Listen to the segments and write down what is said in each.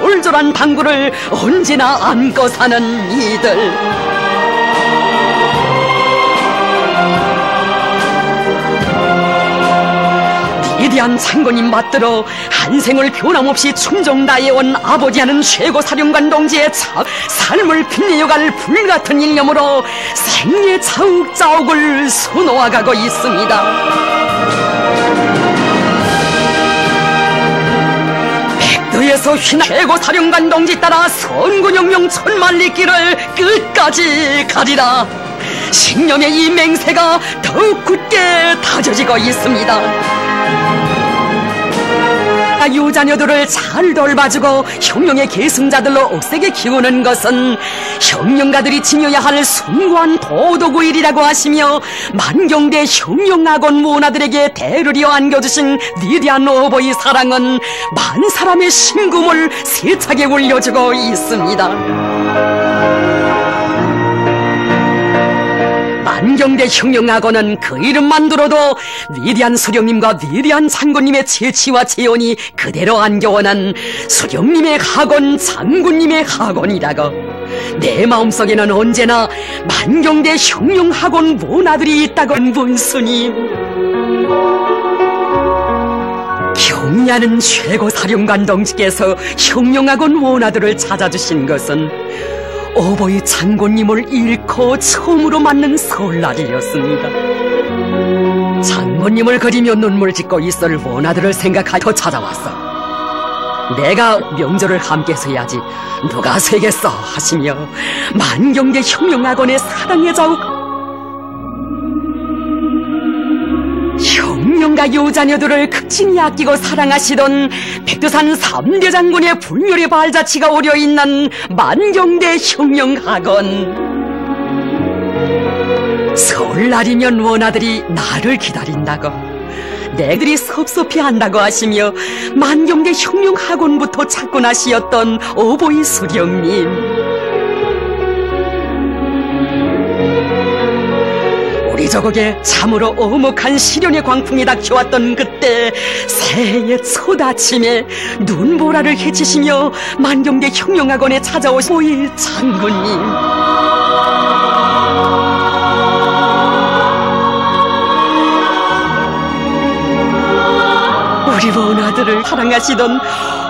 쫄쫄한 방구를 언제나 안고 사는 이들. 위대한 장군님 받들어 한생을 변함없이 충정 다해온 아버지하는 최고사령관 동지의 삶을 빛내어갈 불같은 일념으로 생애 자욱자욱을 수놓아가고 있습니다. 백도에서 휘날 최고사령관 동지 따라 선군영령 천만리길을 끝까지 가리라. 신념의 이 맹세가 더욱 굳게 다져지고 있습니다. 유자녀들을 잘 돌봐주고 혁명의 계승자들로 억세게 키우는 것은 혁명가들이 지녀야 할 숭고한 도덕의 일이라고 하시며 만경대 혁명학원 모나들에게 대르리어 안겨주신 위대한 어버이 사랑은 만 사람의 심금을 세차게 울려주고 있습니다. 만경대 혁명학원은 그 이름만 들어도 위대한 수령님과 위대한 장군님의 재치와 재연이 그대로 안겨오는 수령님의 학원, 장군님의 학원이라고. 내 마음속에는 언제나 만경대 혁명학원 모나들이 있다고. 문수님, 경리하는 최고사령관 동지께서 혁명학원 모나들을 찾아주신 것은 어버이 장군님을 잃고 처음으로 맞는 설날이었습니다. 장군님을 그리며 눈물 짓고 있을 모나들을 생각하여 찾아왔어. 내가 명절을 함께해서 해야지 누가 세겠어 하시며 만경대 혁명학원의 사랑의 자욱, 혁명가 유자녀들을 극진히 아끼고 사랑하시던 백두산 3대 장군의 불멸의 발자취가 오려있는 만경대 혁명학원. 설날이면 원아들이 나를 기다린다고, 내들이 섭섭해 한다고 하시며 만경대 혁명학원부터 찾고 나시었던 어버이 수령님. 우리 조국에 참으로 어목한 시련의 광풍이 닥쳐왔던 그때 새해의 첫 아침에 눈보라를 헤치시며 만경대 혁명학원에 찾아오신 어버이 장군님. 우리 원아들을 사랑하시던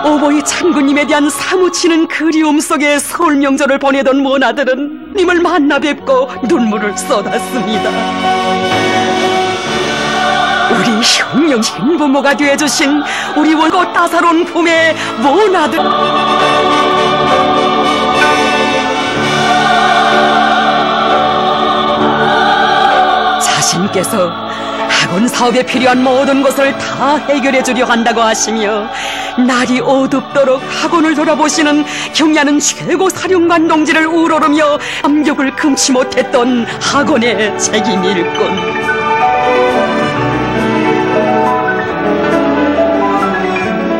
어버이 장군님에 대한 사무치는 그리움 속에 설 명절을 보내던 원아들은 님을 만나 뵙고 눈물을 쏟았습니다. 우리 혁명 신부모가 되어주신 우리 원고 따사로운 봄의 원아들. 자신께서 학원 사업에 필요한 모든 것을 다 해결해 주려 한다고 하시며 날이 어둡도록 학원을 돌아보시는 경리하는 최고 사령관 동지를 우러르며 감격을 금치 못했던 학원의 책임일꾼.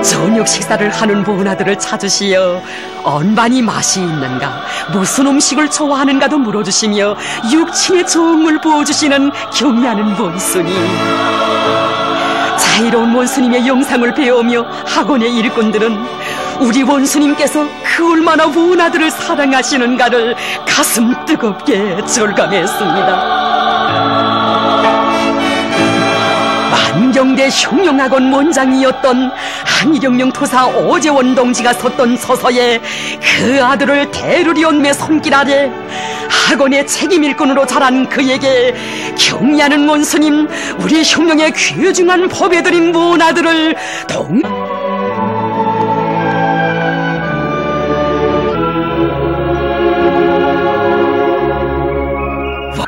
저녁 식사를 하는 모나들을 찾으시어 언반이 맛이 있는가, 무슨 음식을 좋아하는가도 물어주시며 육친의 정을 부어주시는 경리하는 원수님. 자애로운 원수님의 영상을 배우며 학원의 일꾼들은 우리 원수님께서 그 얼마나 원아들을 사랑하시는가를 가슴 뜨겁게 절감했습니다. 만경대 혁명학원 원장이었던 한일혁명 토사 오재원 동지가 섰던 서서에 그 아들을 대르리온매 손길 아래 학원의 책임일꾼으로 자란 그에게 경리하는 원수님, 우리 혁명의 귀중한 법에들인 원아들을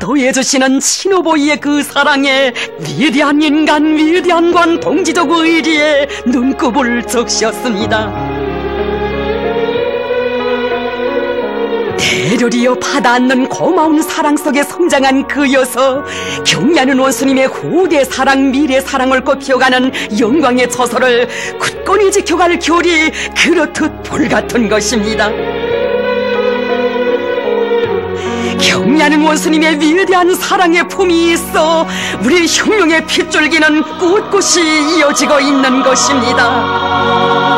더해주시는 친오보이의 그 사랑에 위대한 인간, 위대한 관, 동지적 의리에 눈곱을 적셨습니다. 대려리어 받아안는 고마운 사랑 속에 성장한 그여서 경리하는 원수님의 후대 사랑, 미래 사랑을 꽃피워가는 영광의 처소를 굳건히 지켜갈 결이 그렇듯 불같은 것입니다. 경리하는 원수님의 위대한 사랑의 품이 있어 우리 혁명의 핏줄기는 꿋꿋이 이어지고 있는 것입니다.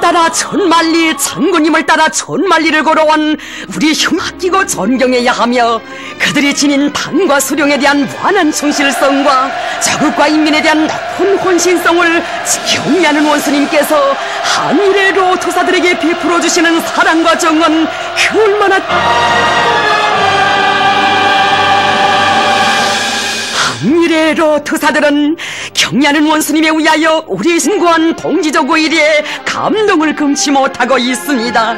따라 천만리, 장군님을 따라 천만리를 걸어온 우리 형 아끼고 존경해야 하며 그들이 지닌 당과 수령에 대한 무한한 충실성과 자국과 인민에 대한 높은 헌신성을 경의하는 원수님께서 한일의 로토사들에게 베풀어 주시는 사랑과 정은 그 얼마나 한일의 로토사들은 경의하는 원수님에 의하여 우리 신고한 동지적 의리에 감동을 금치 못하고 있습니다.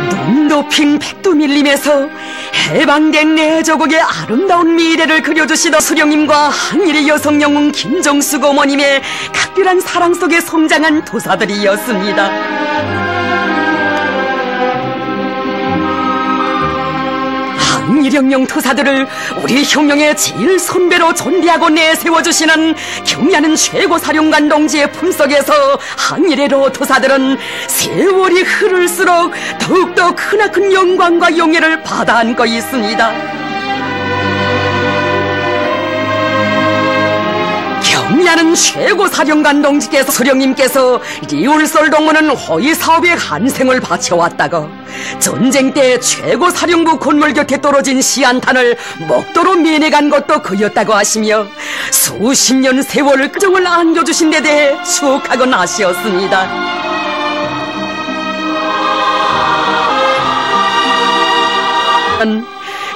눈도 핀 백두밀림에서 해방된 내 조국의 아름다운 미래를 그려주시던 수령님과 한일의 여성 영웅 김정숙 어머님의 각별한 사랑 속에 성장한 도사들이었습니다. 한일영령 토사들을 우리 혁명의 제일 선배로 존대하고 내세워주시는 경의하는 최고사령관 동지의 품속에서 한일의 로토사들은 세월이 흐를수록 더욱더 크나큰 영광과 영예를 받아 안고 있습니다. 경의하는 최고사령관 동지께서 수령님께서 리울솔 동무는 호위사업에 한생을 바쳐왔다고 전쟁 때 최고사령부 건물 곁에 떨어진 시한탄을 먹도록 면해간 것도 그였다고 하시며 수십 년 세월을 끄정을 안겨주신 데 대해 축하곤 하시었습니다.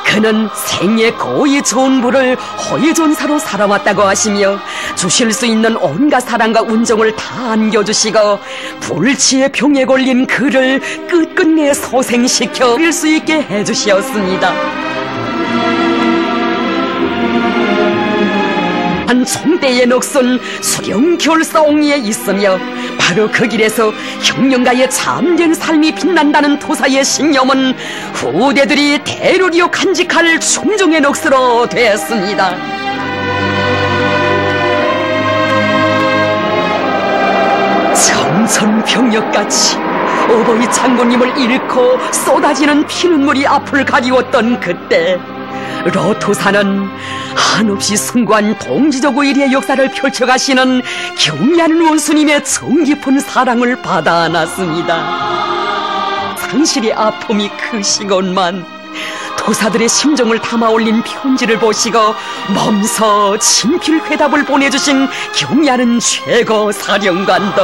그는 생애 거의 전부를 호위전사로 살아왔다고 하시며 주실 수 있는 온갖 사랑과 운정을 다 안겨주시고 불치의 병에 걸린 그를 끝끝내 소생시켜 릴 수 있게 해주시었습니다. 한 총대의 녹슨 수령결사옹리에 있으며 바로 그 길에서 혁명가의 참된 삶이 빛난다는 토사의 신념은 후대들이 대로리오 간직할 충정의 녹수로 되었습니다. 청천벽력같이 어버이 장군님을 잃고 쏟아지는 피눈물이 앞을 가리웠던 그때 로토사는 한없이 숭고한 동지적 의리의 역사를 펼쳐가시는 경의하는 원수님의 정깊은 사랑을 받아 안았습니다. 상실의 아픔이 크시건만 도사들의 심정을 담아 올린 편지를 보시고 몸소 친필 회답을 보내주신 경의하는 최고 사령관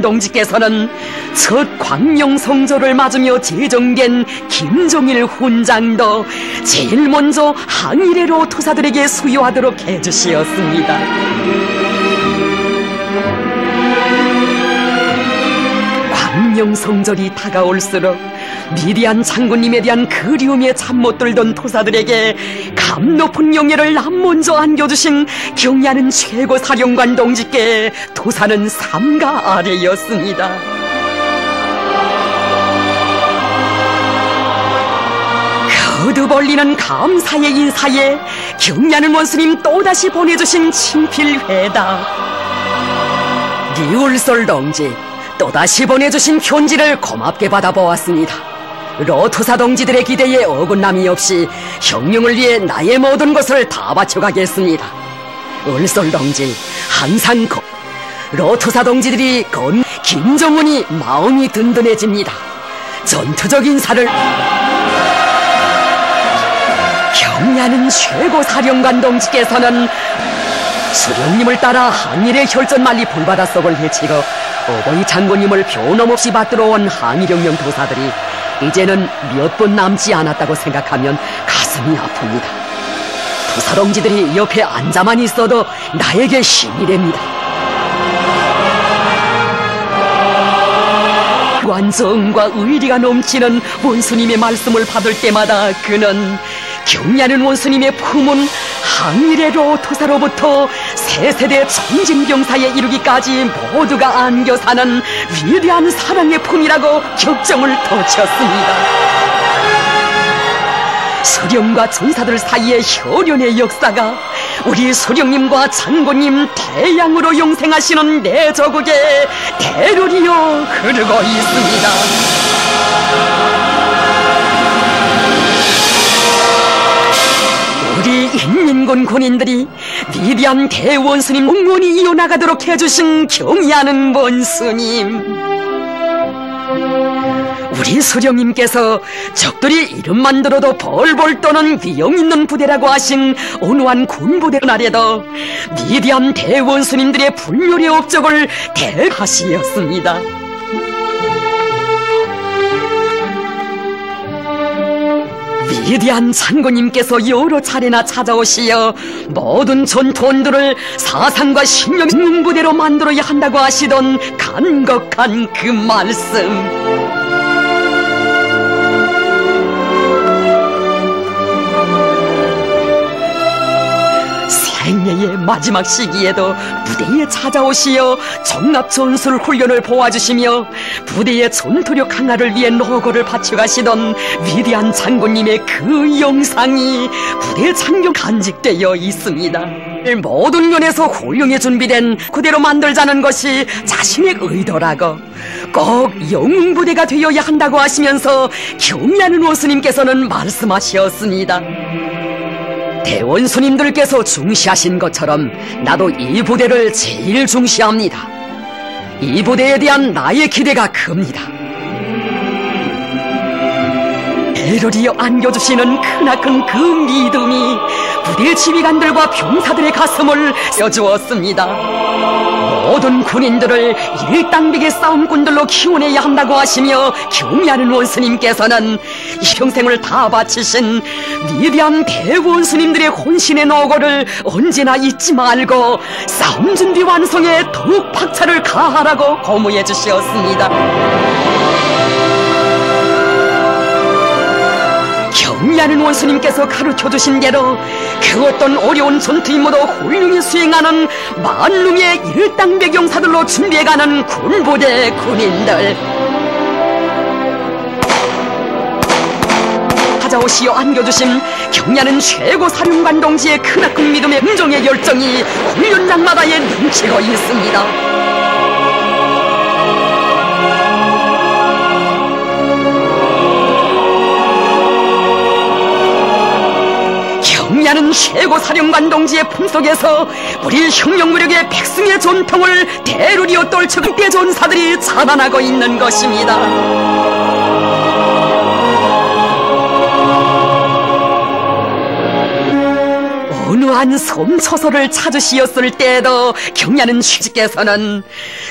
동지께서는 첫 광명성조를 맞으며 제정된 김종일 훈장도 제일 먼저 항일의 로토사들에게 수여하도록 해주시었습니다. 광명성절이 다가올수록 미리한 장군님에 대한 그리움에 잠 못 들던 토사들에게 감 높은 영예를 남 먼저 안겨주신 경의하는 최고 사령관 동지께 토사는 삼가 아래였습니다. 거듭 올리는 감사의 인사에 경의하는 원수님 또다시 보내주신 친필회답. 리울솔 동지, 또다시 보내주신 편지를 고맙게 받아보았습니다. 로토사 동지들의 기대에 어긋남이 없이 혁명을 위해 나의 모든 것을 다 바쳐가겠습니다. 울솔 동지, 항상 로토사 동지들이 김정은이 마음이 든든해집니다. 전투적 인사를 경의하는 최고 사령관 동지께서는 수령님을 따라 항일의 혈전만리 불바다 속을 헤치고 어버이 장군님을 변함없이 받들어 온 항일혁명 도사들이 이제는 몇 번 남지 않았다고 생각하면 가슴이 아픕니다. 도사 동지들이 옆에 앉아만 있어도 나에게 힘이 됩니다. 완성과 의리가 넘치는 원수님의 말씀을 받을 때마다 그는 경의하는 원수님의 품은 항일의 로토사로부터 세 세대 청진병사에 이르기까지 모두가 안겨 사는 위대한 사랑의 품이라고 격정을 덧쳤습니다. 수령과 전사들 사이의 혈연의 역사가 우리 수령님과 장군님 태양으로 용생하시는 내 조국에 대로리어 흐르고 있습니다. 우리 인민군 군인들이 위대한 대원수님 응원이 이어나가도록 해주신 경의하는 원수님, 우리 수령님께서 적들이 이름만 들어도 벌벌 떠는 위험 있는 부대라고 하신 온화한 군부대로 나래도 위대한 대원수님들의 불멸의 업적을 대하시었습니다. 위대한 장군님께서 여러 차례나 찾아오시어 모든 전투원들을 사상과 신념의 응부대로 만들어야 한다고 하시던 간곡한 그 말씀, 생애의 마지막 시기에도 부대에 찾아오시어 종합전술 훈련을 보아주시며 부대의 전투력 강화를 위해 노고를 바쳐가시던 위대한 장군님의 그 영상이 부대 장교 간직되어 있습니다. 모든 면에서 훌륭히 준비된 그대로 만들자는 것이 자신의 의도라고, 꼭 영웅부대가 되어야 한다고 하시면서 경의하는 원수님께서는 말씀하셨습니다. 대원수님들께서 중시하신 것처럼 나도 이 부대를 제일 중시합니다. 이 부대에 대한 나의 기대가 큽니다. 애를 이어 안겨주시는 크나큰 그 믿음이 부대 지휘관들과 병사들의 가슴을 씌워주었습니다. 모든 군인들을 일당백의 싸움꾼들로 키워내야 한다고 하시며 경의하는 원수님께서는 평생을 다 바치신 위대한 대원수님들의 혼신의 노고를 언제나 잊지 말고 싸움 준비 완성에 더욱 박차를 가하라고 고무해 주시었습니다. 경의하는 원수님께서 가르쳐주신 대로 그 어떤 어려운 전투 임무도 훌륭히 수행하는 만능의 일당백 용사들로 준비해가는 군부대 군인들, 찾아오시어 안겨주신 경의하는 최고 사령관 동지의 크나큰 믿음의 음정의 열정이 훈련장마다에 넘치고 있습니다. 경의하는 최고 사령관 동지의 품속에서 우리 혁명무력의 백승의 전통을 대루리어 떨쳐 그때 전사들이 자라나고 있는 것입니다. 어느 한 섬초소를 찾으시었을 때에도 경의하는 주지께서는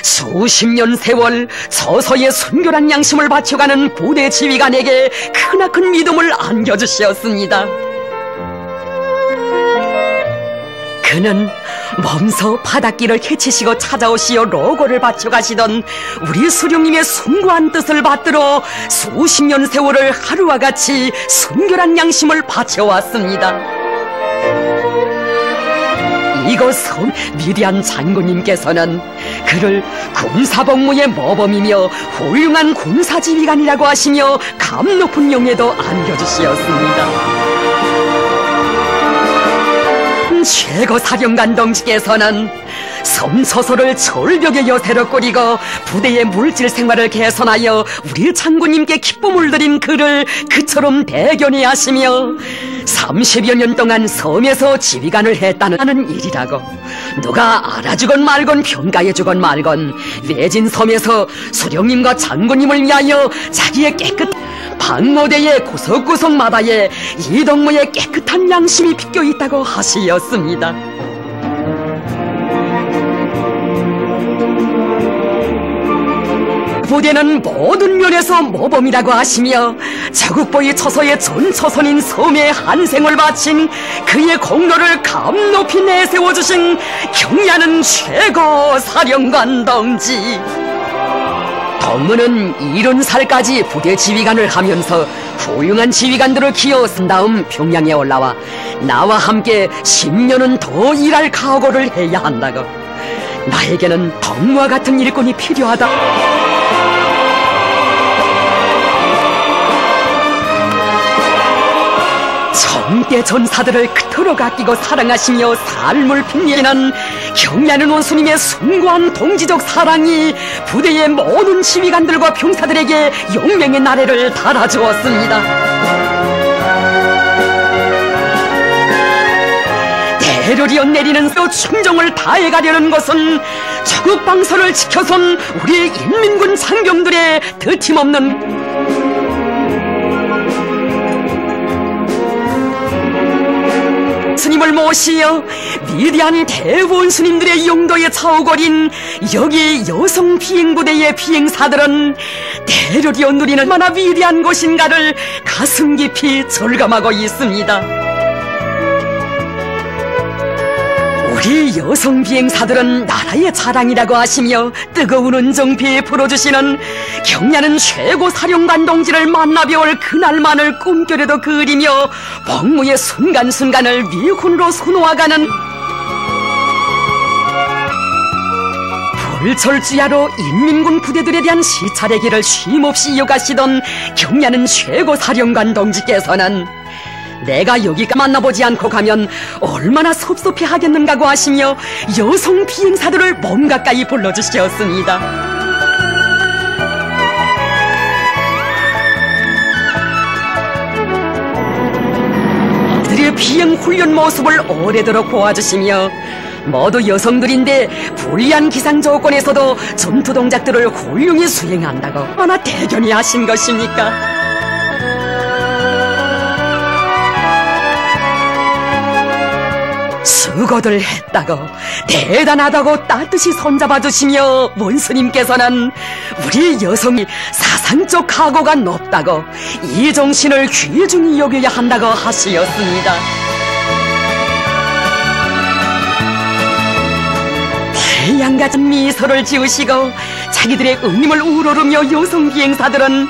수십 년 세월 처소의 순결한 양심을 바쳐가는 부대 지휘관에게 크나큰 믿음을 안겨주시었습니다. 그는 몸소 바닷길을 헤치시고 찾아오시어 로고를 바쳐가시던 우리 수령님의 숭고한 뜻을 받들어 수십 년 세월을 하루와 같이 순결한 양심을 바쳐왔습니다. 이곳 위대한 장군님께서는 그를 군사복무의 모범이며 훌륭한 군사지휘관이라고 하시며 감 높은 영예도 안겨주시었습니다. 최고 사령관 동지께서는 섬초소를 절벽의 여세로 꾸리고 부대의 물질 생활을 개선하여 우리 장군님께 기쁨을 드린 그를 그처럼 대견히 하시며 30여 년 동안 섬에서 지휘관을 했다는 일이라고, 누가 알아주건 말건 평가해주건 말건 외진 섬에서 수령님과 장군님을 위하여 자기의 방모대의 구석구석마다에 이동무의 깨끗한 양심이 빗겨있다고 하시었습니다. 부대는 모든 면에서 모범이라고 하시며 자국보의 처소의 전처선인 섬에 한생을 바친 그의 공로를 감 높이 내세워주신 경의하는 최고 사령관 동지. 동무는 70살까지 부대 지휘관을 하면서 훌륭한 지휘관들을 키워쓴 다음 평양에 올라와 나와 함께 10년은 더 일할 각오를 해야 한다고. 나에게는 동무와 같은 일꾼이 필요하다. 정대 전사들을 그토록 아끼고 사랑하시며 삶을 빛내는 경의하는 원수님의 숭고한 동지적 사랑이 부대의 모든 지휘관들과 병사들에게 용맹의 나래를 달아주었습니다. 대로리어 내리는 또 충정을 다해가려는 것은 조국 방선을 지켜선 우리 인민군 장병들의 드팀없는 스님을 모시어 위대한 대원스님들의 용도에 차오거린 여기 여성 비행부대의 비행사들은 대로리어 누리는 얼마나 위대한 곳인가를 가슴 깊이 절감하고 있습니다. 우리 여성 비행사들은 나라의 자랑이라고 하시며 뜨거운 은정비에 불어주시는 경야는 최고 사령관 동지를 만나 뵈올 그날만을 꿈결에도 그리며 복무의 순간순간을 미군으로 수놓아가는 불철주야로 인민군 부대들에 대한 시찰의 길을 쉼없이 이어가시던 경야는 최고 사령관 동지께서는 내가 여기가 만나보지 않고 가면 얼마나 섭섭해 하겠는가고 하시며 여성 비행사들을 몸 가까이 불러주셨습니다. 그들의 비행 훈련 모습을 오래도록 보아주시며 모두 여성들인데 불리한 기상 조건에서도 전투 동작들을 훌륭히 수행한다고 얼마나 대견히 하신 것입니까? 수고들 했다고 대단하다고 따뜻이 손잡아주시며 원스님께서는 우리 여성이 사상적 각오가 높다고 이 정신을 귀중히 여겨야 한다고 하시었습니다. 태양 같은 미소를 지으시고 자기들의 은임을 우러르며 여성 비행사들은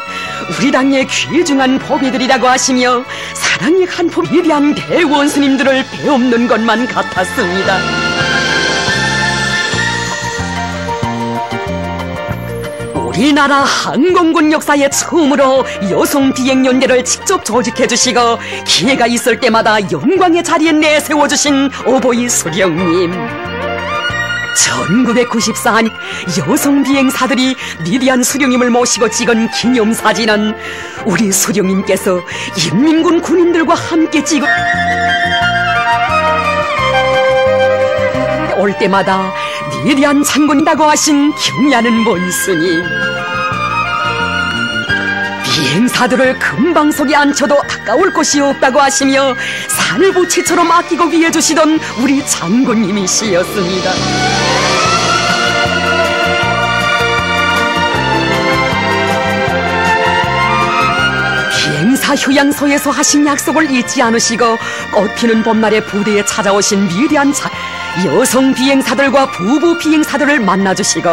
우리 당의 귀중한 보배들이라고 하시며 사랑의 한품 위대한 대원스님들을 배없는 것만 같았습니다. 우리나라 항공군 역사에 처음으로 여성 비행연대를 직접 조직해주시고 기회가 있을 때마다 영광의 자리에 내세워주신 오보이 수령님, 1994년 여성 비행사들이 위대한 수령님을 모시고 찍은 기념사진은 우리 수령님께서 인민군 군인들과 함께 찍어 올 때마다 위대한 장군이라고 하신 경야는 원스님, 비행사들을 금방 속에 앉혀도 아까울 것이 없다고 하시며 살부치처럼 아끼고 위해주시던 우리 장군님이시였습니다. 비행사 휴양소에서 하신 약속을 잊지 않으시고 꽃피는 봄날에 부대에 찾아오신 위대한 여성 비행사들과 부부 비행사들을 만나주시고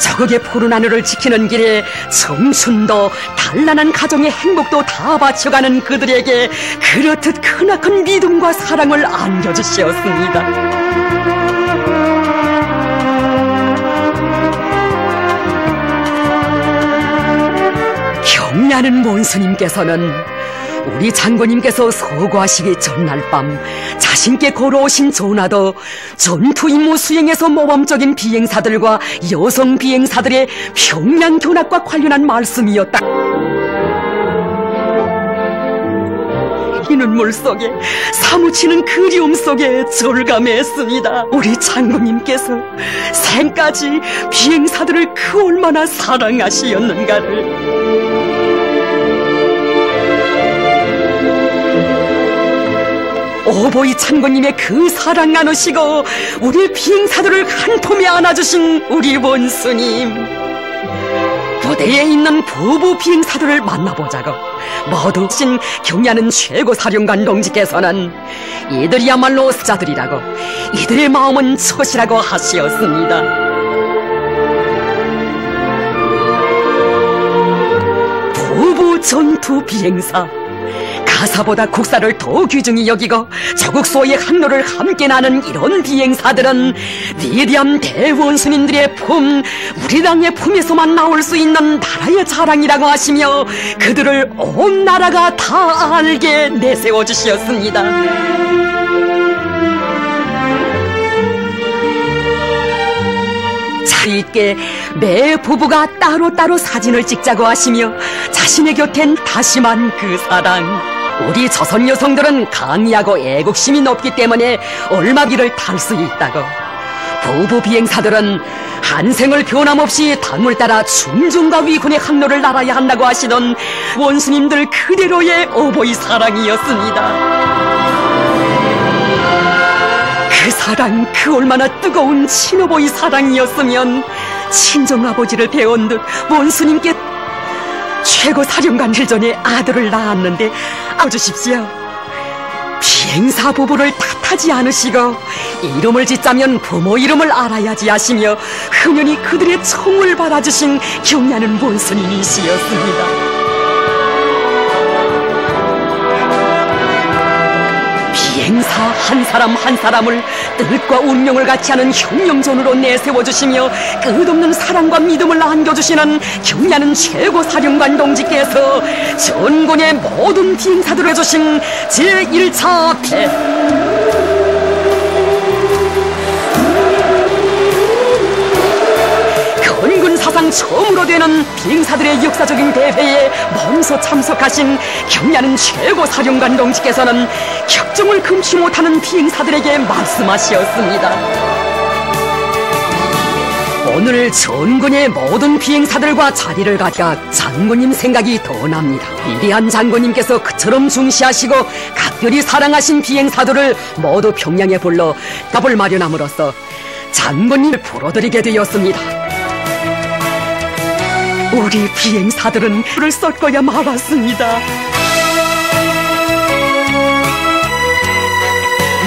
저극의 푸른 하늘을 지키는 길에 청춘도 단란한 가정의 행복도 다 바쳐가는 그들에게 그렇듯 크나큰 믿음과 사랑을 안겨주셨습니다. 경야는 원스님께서는 우리 장군님께서 서거하시기 전날 밤 자신께 걸어오신 전화도 전투 임무 수행에서 모범적인 비행사들과 여성 비행사들의 평양 견학과 관련한 말씀이었다. 이 눈물 속에 사무치는 그리움 속에 절감했습니다. 우리 장군님께서 생까지 비행사들을 그 얼마나 사랑하시었는가를. 오보이 장군님의 그 사랑 나누시고 우리 비행사들을 한 품에 안아주신 우리 원수님, 부대에 있는 부부 비행사들을 만나보자고 모두 신 경야는 최고 사령관 동지께서는 이들이야말로 스자들이라고 이들의 마음은 첫이라고 하시었습니다. 부부 전투 비행사, 가사보다 국사를 더 귀중히 여기고 조국소의 항로를 함께 나는 이런 비행사들은 위대한 대원수님들의 품, 우리 당의 품에서만 나올 수 있는 나라의 자랑이라고 하시며 그들을 온 나라가 다 알게 내세워 주셨습니다. 차있게 매 부부가 따로따로 사진을 찍자고 하시며 자신의 곁엔 다시만 그 사랑, 우리 조선 여성들은 강의하고 애국심이 높기 때문에 얼마기를 탈 수 있다고. 부부 비행사들은 한생을 변함없이 당을 따라 중종과 위군의 항로를 날아야 한다고 하시던 원수님들 그대로의 어버이 사랑이었습니다. 그 사랑, 그 얼마나 뜨거운 친어버이 사랑이었으면 친정아버지를 배운 듯 원수님께 최고 사령관 일전에 아들을 낳았는데 아주십시오. 비행사 부부를 탓하지 않으시고 이름을 짓자면 부모 이름을 알아야지 하시며 흔연히 그들의 청을 받아주신 경례하는 원수님이시였습니다. 비행사 한 사람 한 사람을 뜻과 운명을 같이 하는 혁명전으로 내세워주시며 끝없는 사랑과 믿음을 안겨주시는 경례하는 최고 사령관 동지께서 전군의 모든 비행사들을 해주신 제1차 건군 사상 처음으로 되는 비행사들의 역사적인 대회에 먼저 참석하신 경례하는 최고 사령관 동지께서는 격정을 금치 못하는 비행사들에게 말씀하셨습니다. 오늘 전군의 모든 비행사들과 자리를 갖다 장군님 생각이 더 납니다. 위대한 장군님께서 그처럼 중시하시고 각별히 사랑하신 비행사들을 모두 평양에 불러 답을 마련함으로써 장군님을 불어드리게 되었습니다. 우리 비행사들은 불을 쏟고야 말았습니다.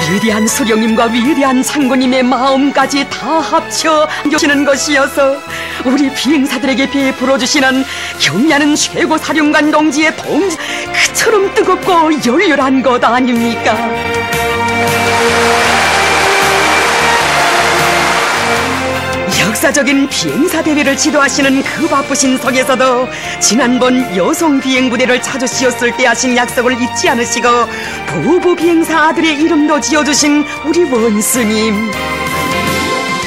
위대한 수령님과 위대한 장군님의 마음까지 다 합쳐 주시는 것이어서 우리 비행사들에게 베풀어주시는 경례하는 최고 사령관 동지의 동지 그처럼 뜨겁고 열렬한 것 아닙니까? 역사적인 비행사 대회를 지도하시는 그 바쁘신 속에서도 지난번 여성 비행부대를 찾으시었을 때 하신 약속을 잊지 않으시고 부부 비행사 아들의 이름도 지어주신 우리 원수님,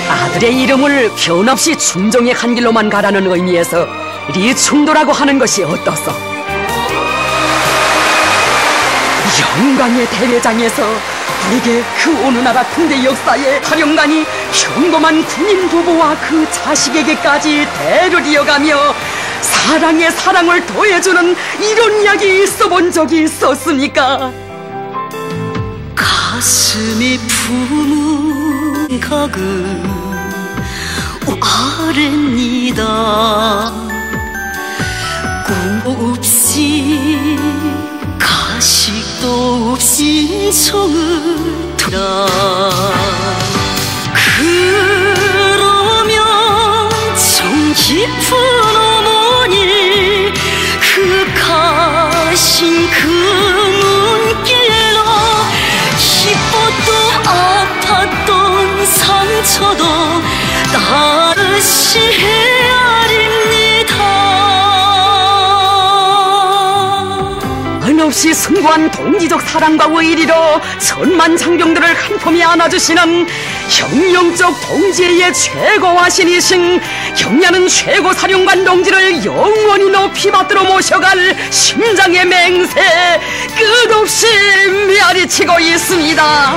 아들의 이름을 변없이 중종의 한 길로만 가라는 의미에서 리충도라고 하는 것이 어떻소? 영광의 대회장에서 우리에게 그 어느 나라 군대 역사의 사령관이 평범한 군인 부부와 그 자식에게까지 대를 이어가며 사랑의 사랑을 더해주는 이런 이야기 있어본 적이 있었습니까? 가슴이 품은 가그 아랫니다. 꿈 없이 가식도 없이 정을 돌아. 그러면 정 깊은 어머니 그 가신 그 눈길로 기뻤도 아팠던 상처도 다시 헤아립니다. 한없이 숭고한 동지적 사랑과 의리로 천만 장병들을 한 품에 안아주시는 혁명적 동지의 최고화신이신 경례하는 최고 사령관 동지를 영원히 높이 받들어 모셔갈 심장의 맹세 끝없이 메아리치고 있습니다.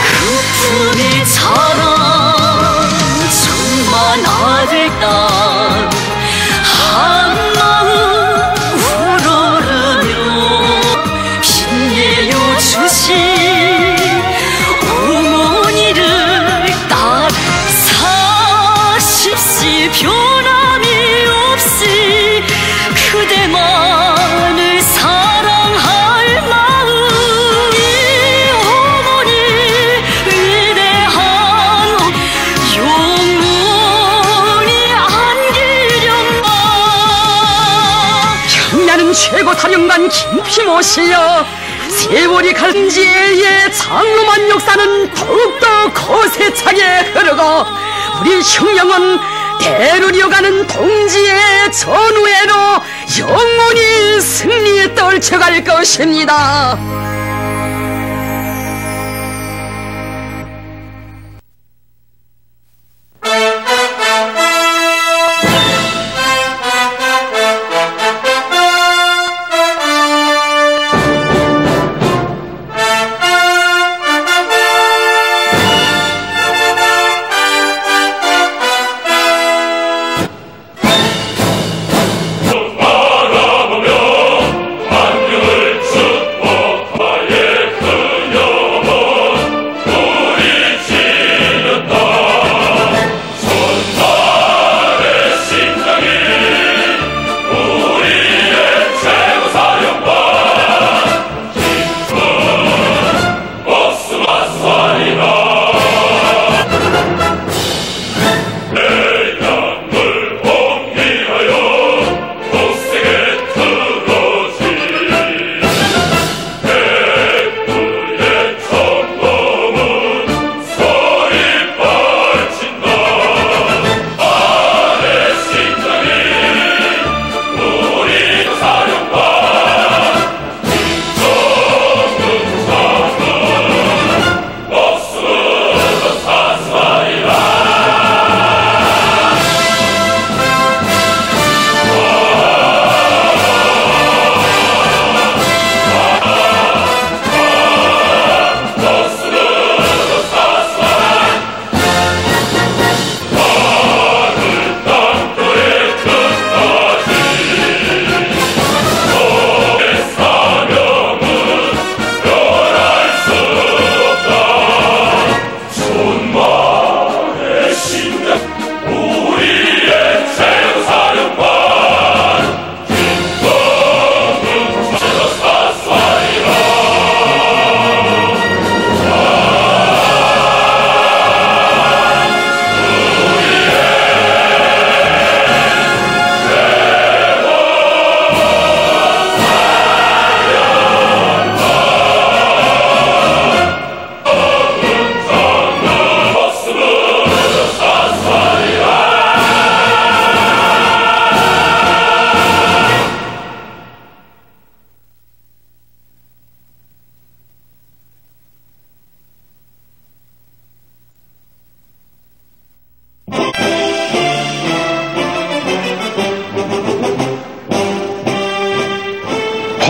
그 품의 사랑 천만 아들 딸 한마음 우러르며 빛내어 주신 어머니를 따라 사십시 변함이 없이 그대만을 사랑할 마음. 이 어머니 위대한 영원히 안기련다. 경례하는 최고 사령관 김피모시여, 세월이 간 지의 장엄한 역사는 더욱더 거세차게 흐르고 우리 혁명은 대를 이어가는 동지의 전우회로 영원히 승리에 떨쳐갈 것입니다.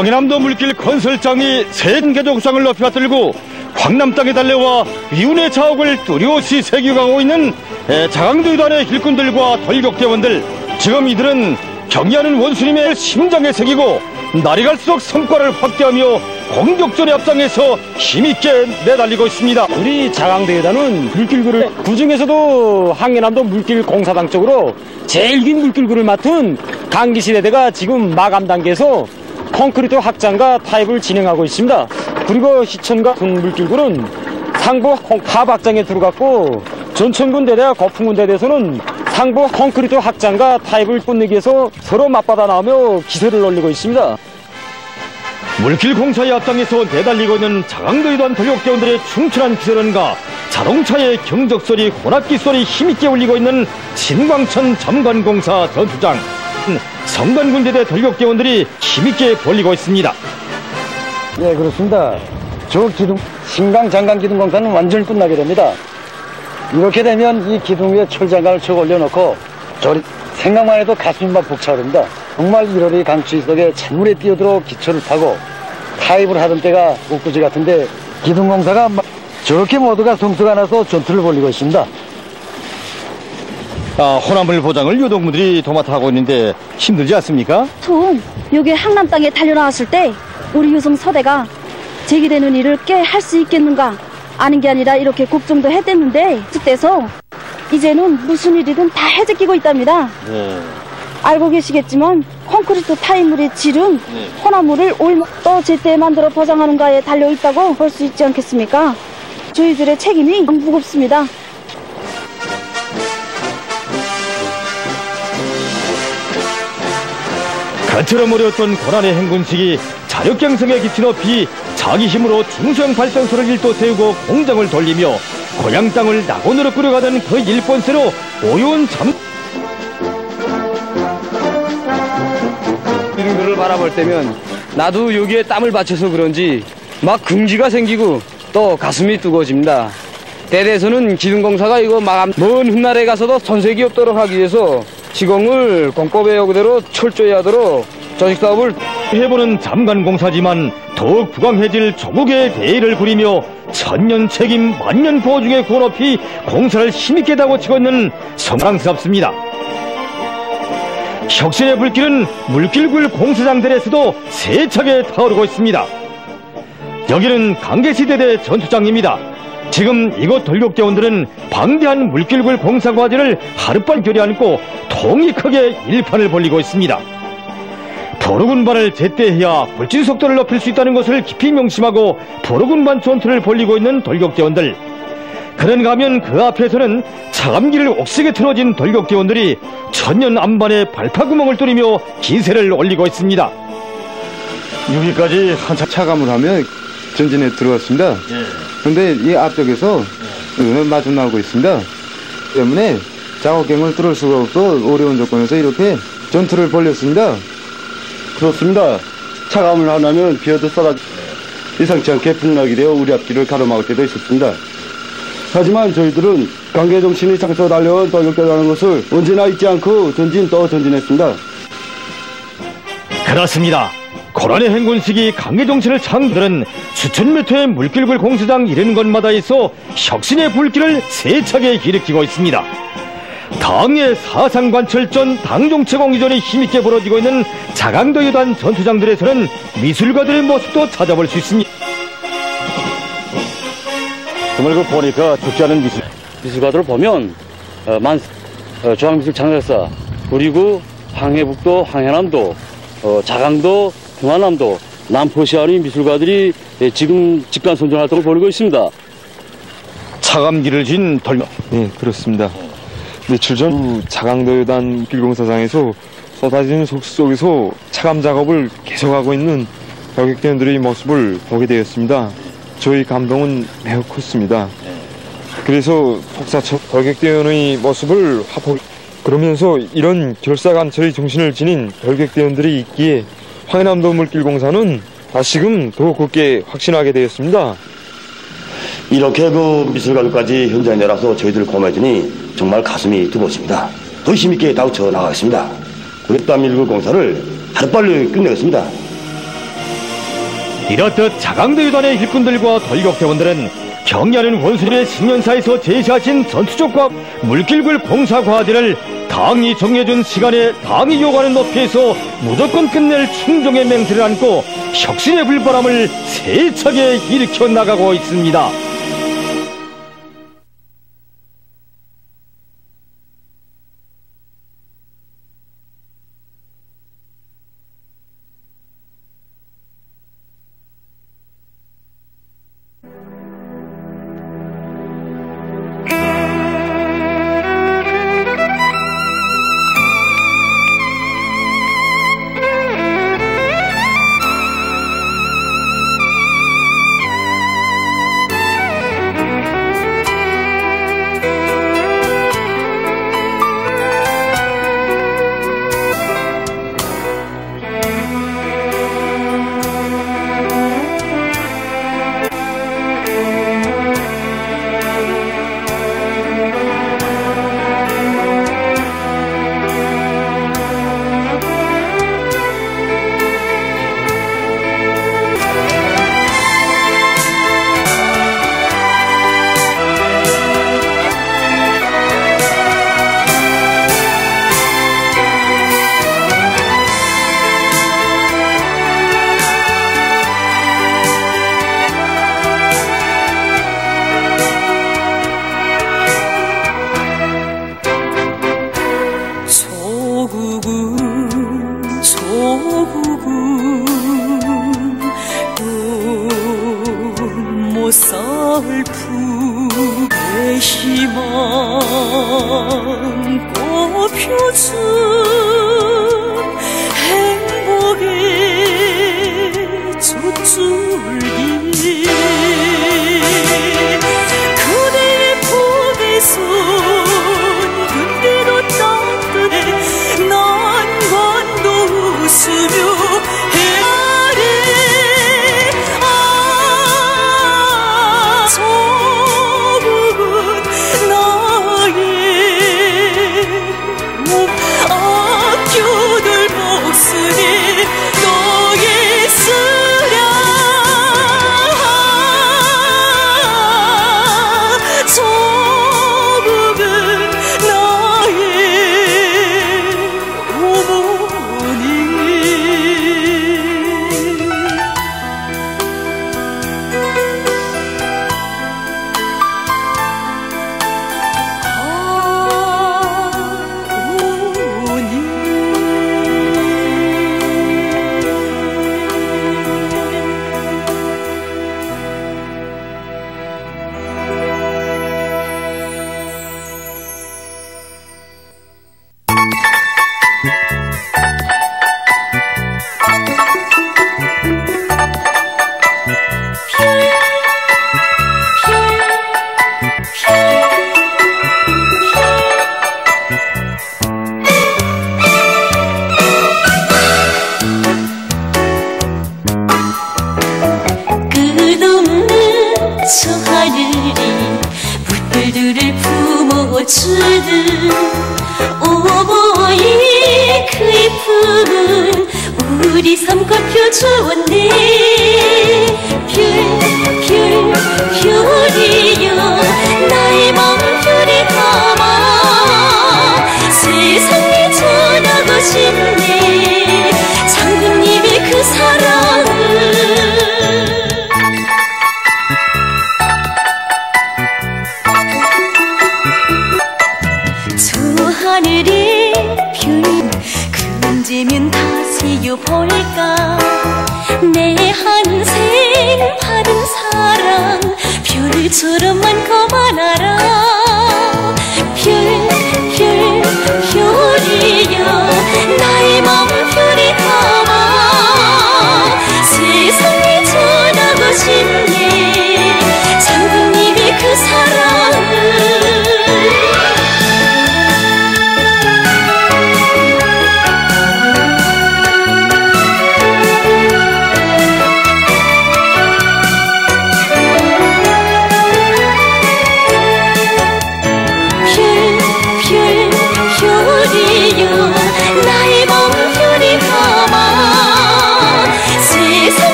황해남도 물길 건설장이 새 개족상을 높이 받들고 황남 땅에 달려와 위운의 자옥을 뚜렷이 새겨가고 있는 자강도 유단의 일꾼들과 돌격대원들. 지금 이들은 경의하는 원수님의 심장에 새기고 날이 갈수록 성과를 확대하며 공격전의 앞장에서 힘있게 내달리고 있습니다. 우리 자강도 유단은 물길구를 그중에서도 황해남도 물길 공사당 쪽으로 제일 긴 물길구를 맡은 강기시대대가 지금 마감 단계에서 콘크리트 확장과 타입을 진행하고 있습니다. 그리고 시천과 물길구는 상부 하부 확장에 들어갔고 전천군 대대와 거풍군 대대에서는 상부 콘크리트 확장과 타입을 끝내기 위해서 서로 맞받아 나오며 기세를 올리고 있습니다. 물길 공사의 앞장에서 내달리고 있는 자강도 유단 돌격대원들의 충천한 기세론과 자동차의 경적소리, 혼합기소리 힘있게 울리고 있는 신광천 점관공사 전투장. 성관군대대 돌격대원들이 힘있게 벌리고 있습니다. 네, 그렇습니다. 저 기둥, 신강 장강 기둥공사는 완전히 끝나게 됩니다. 이렇게 되면 이 기둥 위에 철장갑을 쳐 올려놓고 생각만 해도 가슴이 막 벅차오릅니다. 정말 1월의 강추위 속에 찬물에 뛰어들어 기초를 타고 타입을 하던 때가 옥구지 같은데 기둥공사가 저렇게 모두가 성수가 나서 전투를 벌이고 있습니다. 호남물 보장을 유독무들이 도맡아 하고 있는데 힘들지 않습니까? 총 여기 항남 땅에 달려나왔을 때 우리 유성 서대가 제기되는 일을 꽤 할 수 있겠는가 아는 게 아니라 이렇게 걱정도 했댔는데 그때서 이제는 무슨 일이든 다 해제끼고 있답니다. 알고 계시겠지만 콘크리트 타입물의 질은 호남물을 또 제때 만들어 보장하는가에 달려있다고 볼 수 있지 않겠습니까? 저희들의 책임이 무겁습니다. 가처럼 어려웠던 고난의 행군식이 자력갱성에 기치 높이 자기 힘으로 중소형 발전소를 일도 세우고 공장을 돌리며 고향 땅을 낙원으로 끌어가던 그 일본세로 오요운 기둥들을 바라볼 때면 나도 여기에 땀을 바쳐서 그런지 막 긍지가 생기고 또 가슴이 뜨거워집니다. 대대에서는 기둥공사가 이거 마감 먼 훗날에 가서도 전세기 없도록 하기 위해서 시공을 공법의 요구대로 철저히 하도록 조직사업을 해보는 잠관공사지만 더욱 부강해질 조국의 대의를 부리며 천년 책임 만년 보증의 고 높이 공사를 힘있게 다고치고 있는 성랑스럽습니다. 혁신의 불길은 물길굴 공사장들에서도 세차게 타오르고 있습니다. 여기는 강계시대대 전투장입니다. 지금 이곳 돌격대원들은 방대한 물길굴 공사 과제를 하루빨 결의안고 통이 크게 일판을 벌리고 있습니다. 보로군반을 제때해야 불진 속도를 높일 수 있다는 것을 깊이 명심하고 보로군반 전투를 벌리고 있는 돌격대원들. 그런가 하면 그 앞에서는 차감기를 옥색에 틀어진 돌격대원들이 천년 안반의 발파구멍을 뚫으며 기세를 올리고 있습니다. 여기까지 한참 차감을 하며 전진에 들어왔습니다. 그런데 이 앞쪽에서 마주 나오고 있습니다. 때문에 작업경을 뚫을 수가 없어 어려운 조건에서 이렇게 전투를 벌였습니다. 그렇습니다. 차감을 하면 비어도 쏟아 예상치 않게 풍락이 되어 우리 앞길을 가로막을 때도 있었습니다. 하지만 저희들은 강계정신이 창서 달려온 돌격대라는 것을 언제나 잊지 않고 전진 또 전진했습니다. 그렇습니다. 고난의 행군식이 강계정신을 창들은 수천 미터의 물길굴 공사장 이르는 곳마다 있어 혁신의 불길을 세차게 일으키고 있습니다. 당의 사상관철전 당정체공이전이 힘있게 벌어지고 있는 자강도 유단 전투장들에서는 미술가들의 모습도 찾아볼 수 있습니다. 정말 보니까 죽지 않은 미술가들을 보면 중앙미술 창작사 그리고 황해북도, 황해남도, 자강도, 중안남도, 남포시아의 미술가들이 지금 직관선전 활동을 벌이고 있습니다. 차감기를 진 돌격. 네, 그렇습니다. 며칠 전 자강도 유단 물길공사장에서 쏟아지는 속에서 차감 작업을 계속하고 있는 돌격대원들의 모습을 보게 되었습니다. 저희 감동은 매우 컸습니다. 그래서 속사처 돌격대원의 모습을 그러면서 이런 결사감철의 정신을 지닌 돌격대원들이 있기에 황해남도 물길공사는 다시금 더 굳게 확신하게 되었습니다. 이렇게 미술가들까지 현장에 내려서 저희들 고마해주니 정말 가슴이 뜨거웠습니다. 더 힘있게 다우쳐 나가겠습니다. 우리 땀119 공사를 하루빨리 끝내겠습니다. 이렇듯 자강대유단의 일꾼들과 돌격대원들은 경리하는 원수들의 신년사에서 제시하신 전투적과 물길굴 공사 과제를 당이 정해준 시간에 당이 요구하는 높이에서 무조건 끝낼 충종의 맹세를 안고 혁신의 불바람을 세차게 일으켜 나가고 있습니다.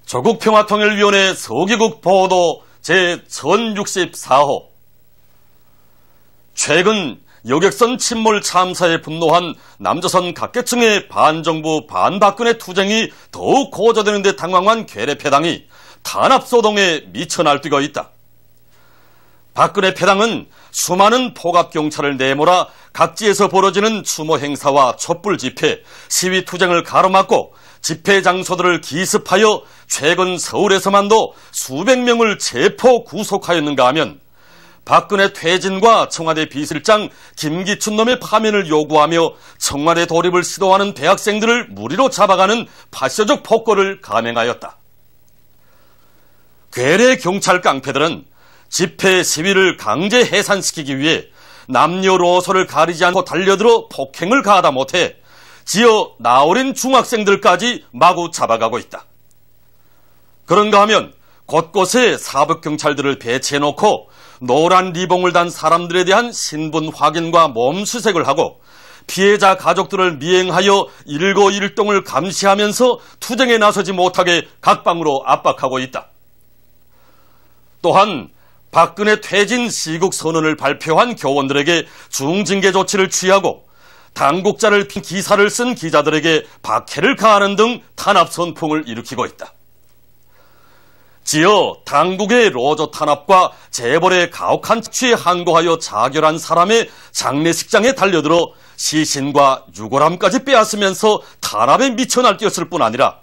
조국평화통일위원회 서기국 보도 제1064호. 최근 여객선 침몰 참사에 분노한 남조선 각계층의 반정부 반박근혜 투쟁이 더욱 고조되는 데 당황한 괴뢰패당이 탄압소동에 미쳐 날뛰고 있다. 박근혜 패당은 수많은 포갑경찰을 내몰아 각지에서 벌어지는 추모 행사와 촛불 집회, 시위 투쟁을 가로막고 집회 장소들을 기습하여 최근 서울에서만도 수백 명을 체포 구속하였는가 하면 박근혜 퇴진과 청와대 비서실장 김기춘 놈의 파면을 요구하며 청와대 돌입을 시도하는 대학생들을 무리로 잡아가는 파쇼적 폭거를 감행하였다. 괴뢰 경찰 깡패들은 집회 시위를 강제 해산시키기 위해 남녀노소를 가리지 않고 달려들어 폭행을 가하다 못해 지어 나어린 중학생들까지 마구 잡아가고 있다. 그런가 하면 곳곳에 사법경찰들을 배치해놓고 노란 리봉을 단 사람들에 대한 신분 확인과 몸 수색을 하고 피해자 가족들을 미행하여 일거일동을 감시하면서 투쟁에 나서지 못하게 각방으로 압박하고 있다. 또한 박근혜 퇴진 시국 선언을 발표한 교원들에게 중징계 조치를 취하고 당국자를 핀 기사를 쓴 기자들에게 박해를 가하는 등 탄압 선풍을 일으키고 있다. 지어 당국의 로저 탄압과 재벌의 가혹한 착취에 항거하여 자결한 사람의 장례식장에 달려들어 시신과 유골함까지 빼앗으면서 탄압에 미쳐 날뛰었을 뿐 아니라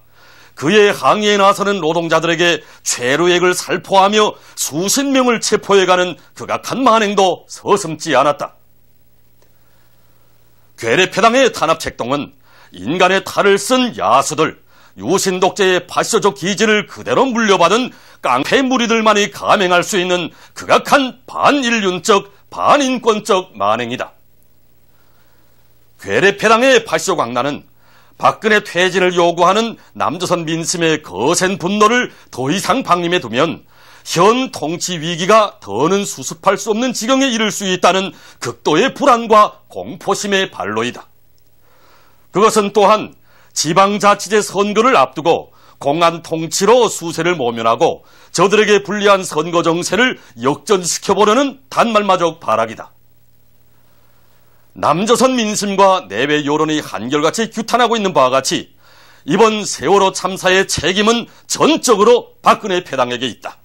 그의 항의에 나서는 노동자들에게 최루액을 살포하며 수십 명을 체포해가는 극악한 만행도 서슴지 않았다. 괴뢰패당의 탄압 책동은 인간의 탈을 쓴 야수들, 유신독재의 파쇼적 기질을 그대로 물려받은 깡패 무리들만이 감행할 수 있는 극악한 반인륜적, 반인권적 만행이다. 괴뢰패당의 파쇼광란은 박근혜 퇴진을 요구하는 남조선 민심의 거센 분노를 더 이상 방림해 두면 현 통치 위기가 더는 수습할 수 없는 지경에 이를 수 있다는 극도의 불안과 공포심의 발로이다. 그것은 또한 지방자치제 선거를 앞두고 공안 통치로 수세를 모면하고 저들에게 불리한 선거 정세를 역전시켜보려는 단말마적 발악이다. 남조선 민심과 내외 여론이 한결같이 규탄하고 있는 바와 같이 이번 세월호 참사의 책임은 전적으로 박근혜 패당에게 있다.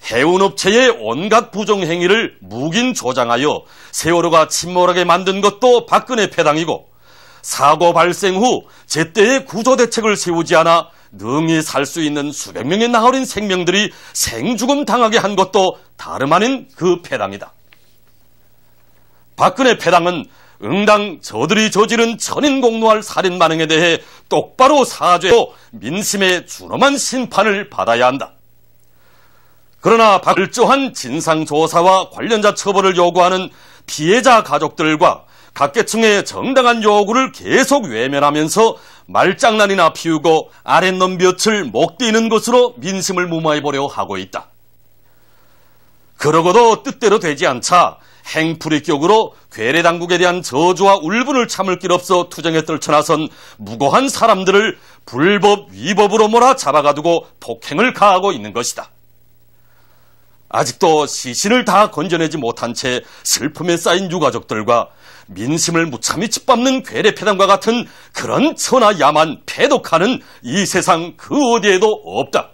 해운업체의 온갖 부정행위를 묵인 조장하여 세월호가 침몰하게 만든 것도 박근혜 패당이고, 사고 발생 후 제때의 구조대책을 세우지 않아 능히 살 수 있는 수백 명의 나어린 생명들이 생죽음 당하게 한 것도 다름 아닌 그 패당이다. 박근혜 패당은 응당 저들이 저지른 천인공노할 살인 만행에 대해 똑바로 사죄하고 민심의 준엄한 심판을 받아야 한다. 그러나 철저한 진상조사와 관련자 처벌을 요구하는 피해자 가족들과 각계층의 정당한 요구를 계속 외면하면서 말장난이나 피우고 아랫놈 볕을 목 띄는 것으로 민심을 무마해보려 하고 있다. 그러고도 뜻대로 되지 않자 행풀이격으로 괴뢰당국에 대한 저주와 울분을 참을 길 없어 투쟁에 떨쳐나선 무고한 사람들을 불법 위법으로 몰아 잡아가두고 폭행을 가하고 있는 것이다. 아직도 시신을 다 건져내지 못한 채 슬픔에 쌓인 유가족들과 민심을 무참히 짓밟는 괴뢰패당과 같은 그런 천하야만 패독하는 이 세상 그 어디에도 없다.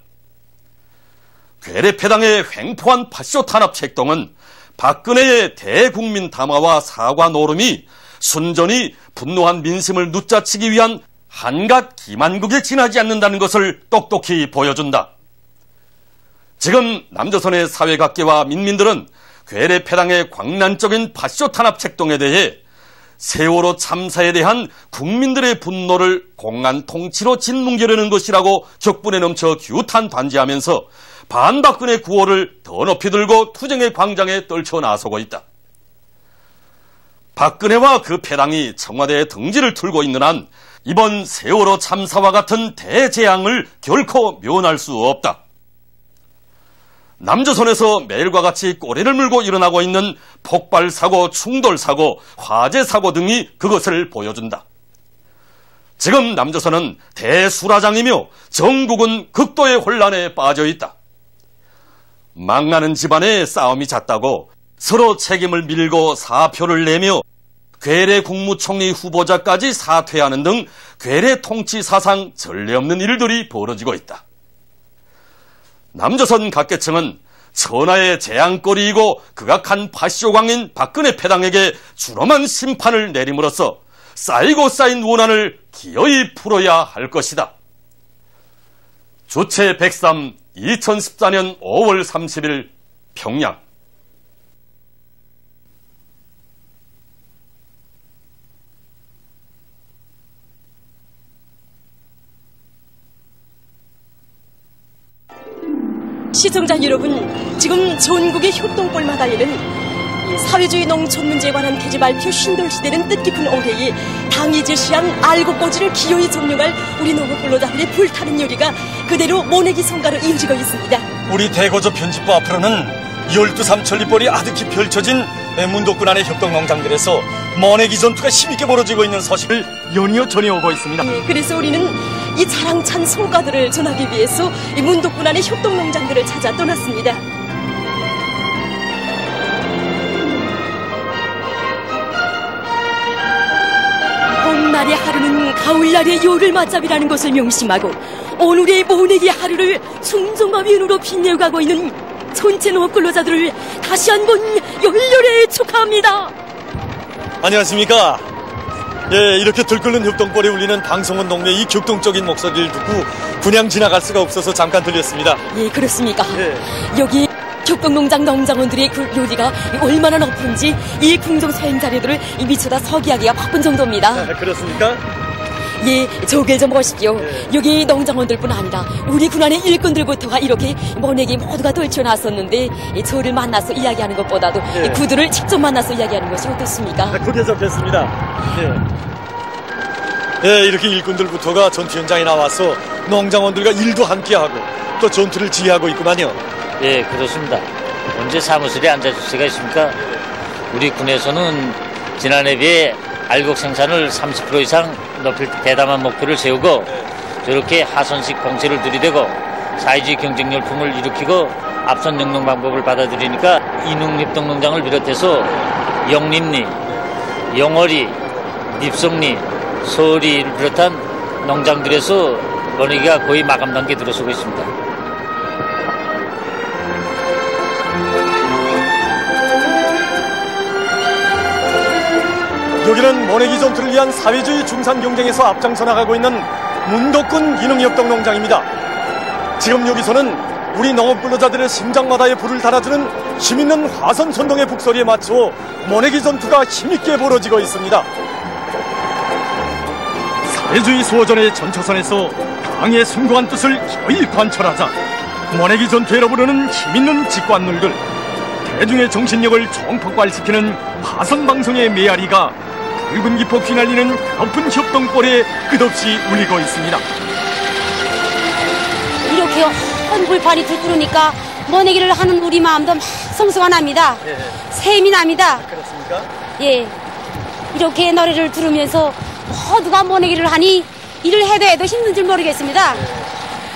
괴뢰패당의 횡포한 파쇼 탄압 책동은 박근혜의 대국민 담화와 사과 노름이 순전히 분노한 민심을 눕자치기 위한 한갓 기만극에 지나지 않는다는 것을 똑똑히 보여준다. 지금 남조선의 사회각계와 민민들은 괴뢰패당의 광란적인 파쇼 탄압 책동에 대해 세월호 참사에 대한 국민들의 분노를 공안 통치로 짓뭉개려는 것이라고 격분에 넘쳐 규탄 반지하면서 반박근혜 구호를 더 높이 들고 투쟁의 광장에 떨쳐 나서고 있다. 박근혜와 그 패당이 청와대에 등지를 틀고 있는 한 이번 세월호 참사와 같은 대재앙을 결코 면할 수 없다. 남조선에서 매일과 같이 꼬리를 물고 일어나고 있는 폭발사고, 충돌사고, 화재사고 등이 그것을 보여준다. 지금 남조선은 대수라장이며 전국은 극도의 혼란에 빠져 있다. 망나는 집안에 싸움이 잦다고 서로 책임을 밀고 사표를 내며 괴뢰 국무총리 후보자까지 사퇴하는 등 괴뢰 통치 사상 전례 없는 일들이 벌어지고 있다. 남조선 각계층은 천하의 재앙거리이고 극악한 파쇼광인 박근혜 패당에게 준엄한 심판을 내림으로써 쌓이고 쌓인 원한을 기어이 풀어야 할 것이다. 주체 103 2014년 5월 30일 평양. 시청자 여러분, 지금 전국의 협동골마다 열리는 사회주의 농촌 문제에 관한 계집 발표 신돌시대는 뜻깊은 올해에 당이 제시한 알곡꼬지를 기어이 점령할 우리 농업 근로자들의 불타는 열의가 그대로 모내기 성과로 이어지고 있습니다. 우리 대거조 편집부 앞으로는 12삼 천리벌이 아득히 펼쳐진 문독군 안의 협동농장들에서 모내기 전투가 힘있게 벌어지고 있는 소식을 연이어 전해오고 있습니다. 그래서 우리는 이 자랑찬 성과들을 전하기 위해서 이 문독군 안의 협동농장들을 찾아 떠났습니다. 봄날의 하루는 가을날의 요를 맞잡이라는 것을 명심하고 오늘의 모내기 하루를 숭정과 위안으로 빛내어가고 있는 전체 농업 근로자들을 다시 한번 열렬히 축하합니다. 안녕하십니까. 예, 이렇게 들끓는 협동벌이 울리는 방송원 동네의 이 격동적인 목소리를 듣고 그냥 지나갈 수가 없어서 잠깐 들렸습니다. 예, 그렇습니까. 여기 협동농장 농장원들의 그 요리가 얼마나 높은지 이 궁정 수행자리들을 미쳐다 서기하기가 바쁜 정도입니다. 그렇습니까? 예, 저길 좀 보십시오. 여기 농장원들뿐 아니라 우리 군안의 일꾼들부터가 이렇게 모내기 모두가 떨쳐놨었는데 저를 만나서 이야기하는 것보다도 구두를 직접 만나서 이야기하는 것이 어떻습니까? 그게 좋겠습니다. 예, 이렇게 일꾼들부터가 전투 현장에 나와서 농장원들과 일도 함께하고 또 전투를 지휘하고 있구만요. 예, 그렇습니다. 언제 사무실에 앉아줄 수가 있습니까? 우리 군에서는 지난해 비해 알곡 생산을 30% 이상 높일 대담한 목표를 세우고 저렇게 하선식 공세를 들이대고 사회주의 경쟁 열풍을 일으키고 앞선 영농 방법을 받아들이니까 이농협동농장을 비롯해서 영림리, 영월리, 립성리, 서울리를 비롯한 농장들에서 모내기가 거의 마감 단계에 들어서고 있습니다. 여기는 모내기 전투를 위한 사회주의 중산 경쟁에서 앞장서 나가고 있는 문덕군 인흥협동농장입니다. 지금 여기서는 우리 농업 근로자들의 심장마다에 불을 달아주는 힘있는 화선 선동의 북소리에 맞춰 모내기 전투가 힘있게 벌어지고 있습니다. 사회주의 수호전의 전초선에서 당의 숭고한 뜻을 기어이 관철하자 모내기 전투에로 부르는 힘있는 직관놀들, 대중의 정신력을 총폭발시키는 화선방송의 메아리가 붉은 기폭 휘날리는 높은 협동골에 끝없이 울리고 있습니다. 이렇게 헌불판이 들끓으니까 모내기를 하는 우리 마음도 막 성수가 납니다. 예. 샘이 납니다. 그렇습니까? 예, 이렇게 노래를 들으면서 모두가 모내기를 하니 일을 해도 힘든 줄 모르겠습니다.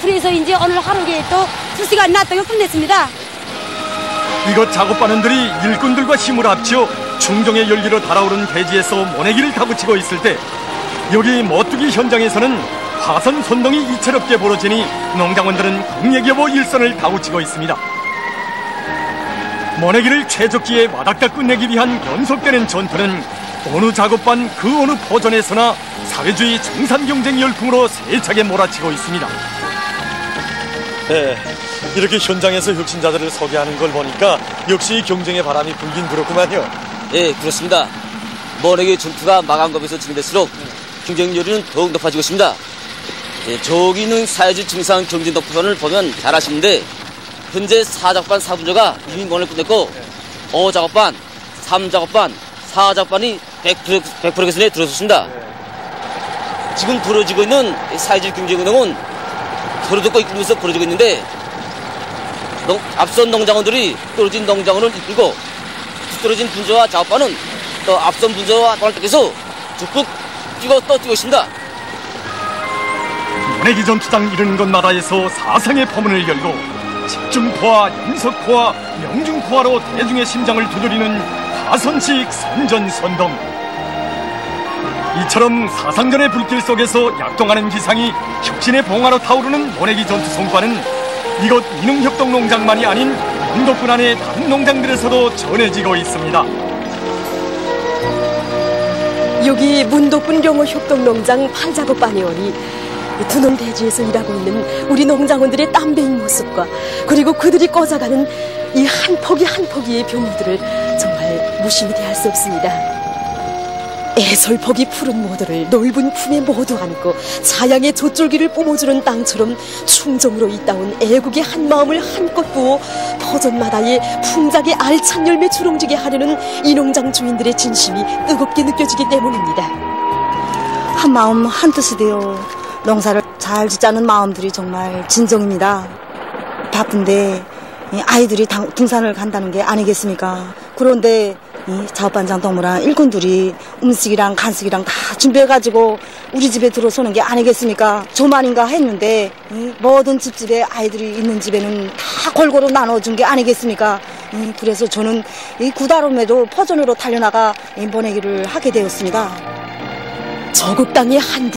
그래서 이제 오늘 하루에 또 2시간 낫다가 끝냈습니다. 이곳 작업반원들이 일꾼들과 힘을 합쳐 충정의 열기로 달아오른 대지에서 모내기를 다붙이고 있을 때 여기 모뚜기 현장에서는 화선 선동이 이채롭게 벌어지니 농장원들은 국력여보 일선을 다붙이고 있습니다. 모내기를 최적기에 와닥다 끝내기 위한 연속되는 전투는 어느 작업반 그 어느 포전에서나 사회주의 중산경쟁 열풍으로 세차게 몰아치고 있습니다. 네, 이렇게 현장에서 혁신자들을 소개하는 걸 보니까 역시 경쟁의 바람이 불긴 그렇구만요. 네, 그렇습니다. 모내기 전투가 마감급에서 진행될수록 경쟁률은 더욱 높아지고 있습니다. 네, 저기 있는 사회주의 중산 경쟁 덕분을 보면 잘 아시는데 현재 4작업반 4분조가 이미 모내를 끝냈고 5작업반, 3작업반, 4작업반이 100% 개선에 들어섰습니다. 지금 벌어지고 있는 사회주의 경쟁운동은 서로 돕고 이끌면서 벌어지고 있는데 앞선 농장원들이 떨어진 농장원을 이끌고 떨어진 분조와 작업반은 또 앞선 분조와 방을택해서 쭉쭉 뛰고 있습니다. 모내기 전투장 이르는 곳마다에서 사상의 포문을 열고 집중포와 연석포와 명중포화로 대중의 심장을 두드리는 화선식 선전선동. 이처럼 사상전의 불길 속에서 약동하는 기상이 혁신의 봉화로 타오르는 모내기 전투 성과는 이곳 인흥협동농장만이 아닌 문덕군 안의 다른 농장들에서도 전해지고 있습니다. 여기 문덕군 영어협동농장 8작업반이오니 두농 대지에서 일하고 있는 우리 농장원들의 땀 베인 모습과 그리고 그들이 꽂아가는 이 한 포기 한 포기의 벼무들을 정말 무심히 대할 수 없습니다. 애솔포기 푸른 모두를 넓은 품에 모두 안고 자양의 젖줄기를 뿜어주는 땅처럼 충정으로 있다온 애국의 한 마음을 한껏 부어 포전마다의 풍작의 알찬 열매 주렁지게 하려는 이 농장 주인들의 진심이 뜨겁게 느껴지기 때문입니다. 한 마음 한 뜻이 되어 농사를 잘 짓자는 마음들이 정말 진정입니다. 바쁜데 아이들이 등산을 간다는 게 아니겠습니까? 그런데 이 작업반장 동무랑 일꾼들이 음식이랑 간식이랑 다 준비해가지고 우리 집에 들어서는 게 아니겠습니까? 저만인가 했는데 모든 집집에 아이들이 있는 집에는 다 골고루 나눠준 게 아니겠습니까? 그래서 저는 이 구다름에도 포전으로 달려나가 모내기를 하게 되었습니다. 저국 땅의 한